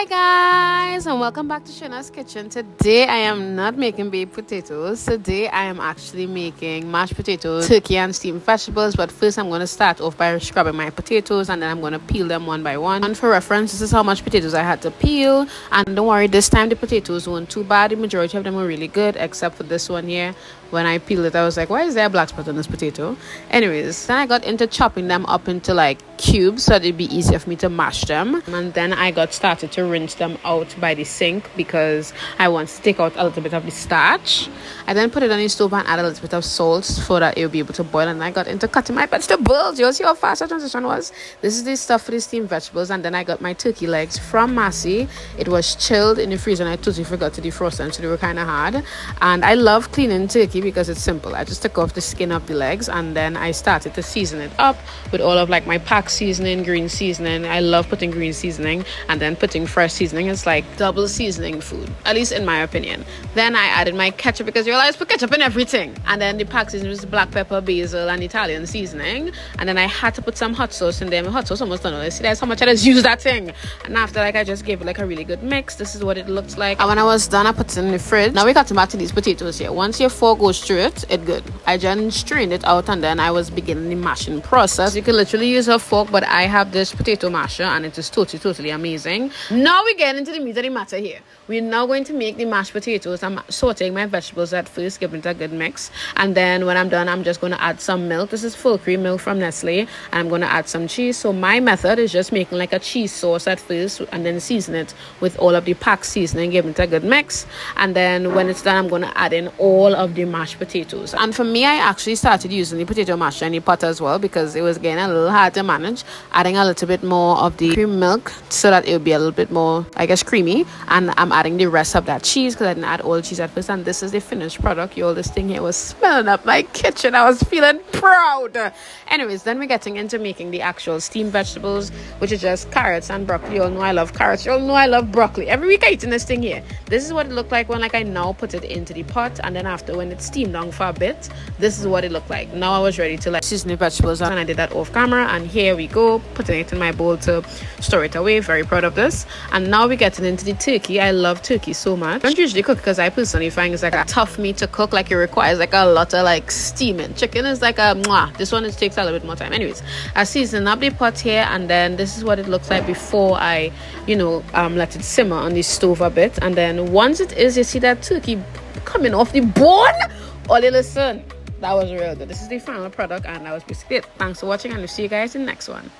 Hi guys, and welcome back to Sherna's kitchen. Today I am not making baked potatoes. Today I am actually making mashed potatoes, turkey and steamed vegetables. But first I'm going to start off by scrubbing my potatoes, and then I'm going to peel them one by one. And for reference, this is how much potatoes I had to peel. And don't worry, this time the potatoes weren't too bad. The majority of them were really good, except for this one here. When I peeled it, I was like, why is there a black spot on this potato? Anyways, then I got into chopping them up into like cubes so it'd be easier for me to mash them. And then I got started to rinse them out by the sink because I want to take out a little bit of the starch. I then put it on the stove and add a little bit of salt so that it will be able to boil. And I got into cutting my vegetables. You'll see how fast the transition was. This is the stuff for the steamed vegetables. And then I got my turkey legs from Massey. It was chilled in the freezer and I totally forgot to defrost them, so they were kind of hard. And I love cleaning turkey because it's simple. I just took off the skin of the legs and then I started to season it up with all of like my pack seasoning, green seasoning. I love putting green seasoning and then putting fresh seasoning. It's like double seasoning food, at least in my opinion. Then I added my ketchup because you realize put ketchup in everything. And then the pack seasoning was black pepper, basil and Italian seasoning. And then I had to put some hot sauce in there. My hot sauce almost done. See, that's how much I just used that thing. And after like I just gave it like a really good mix. This is what it looks like. And when I was done, I put it in the fridge. Now we got to back to these potatoes here. Once your fork goes through it good. I just strained it out and then I was beginning the mashing process. You can literally use a fork, but I have this potato masher and it is totally amazing. Now we get into the meat of the matter here. We're now going to make the mashed potatoes. I'm sauteing my vegetables at first, giving it a good mix, and then when I'm done, I'm just going to add some milk. This is full cream milk from Nestle, and I'm going to add some cheese. So my method is just making like a cheese sauce at first and then season it with all of the packed seasoning, giving it a good mix, and then when it's done, I'm going to add in all of the mashed potatoes. And for me, I actually started using the potato masher in the pot as well because it was getting a little hard to manage, adding a little bit more of the cream milk so that it would be a little bit more, I guess, creamy. And I'm adding the rest of that cheese because I didn't add all the cheese at first. And this is the finished product. Y'all, this thing here was smelling up my kitchen. I was feeling proud. Anyways, then we're getting into making the actual steamed vegetables, which is just carrots and broccoli. You all know I love carrots. You all know I love broccoli. Every week I eat in this thing here. This is what it looked like when like I now put it into the pot, and then after when it's steamed down for a bit, this is what it looked like. Now I was ready to like season the vegetables, and I did that off camera. And here we go, putting it in my bowl to store it away. Very proud of this. And now we're getting into the turkey. I love turkey so much. I don't usually cook because I personally find it's like a tough meat to cook. Like it requires like a lot of like steaming. Chicken is like a mwah. This one takes a little bit more time. Anyways, I season up the pot here, and then this is what it looks like before I let it simmer on the stove a bit. And then once it is, you see that turkey coming off the bone. Ollie, listen, that was real good. This is the final product, and that was basically it. Thanks for watching, and we'll see you guys in the next one.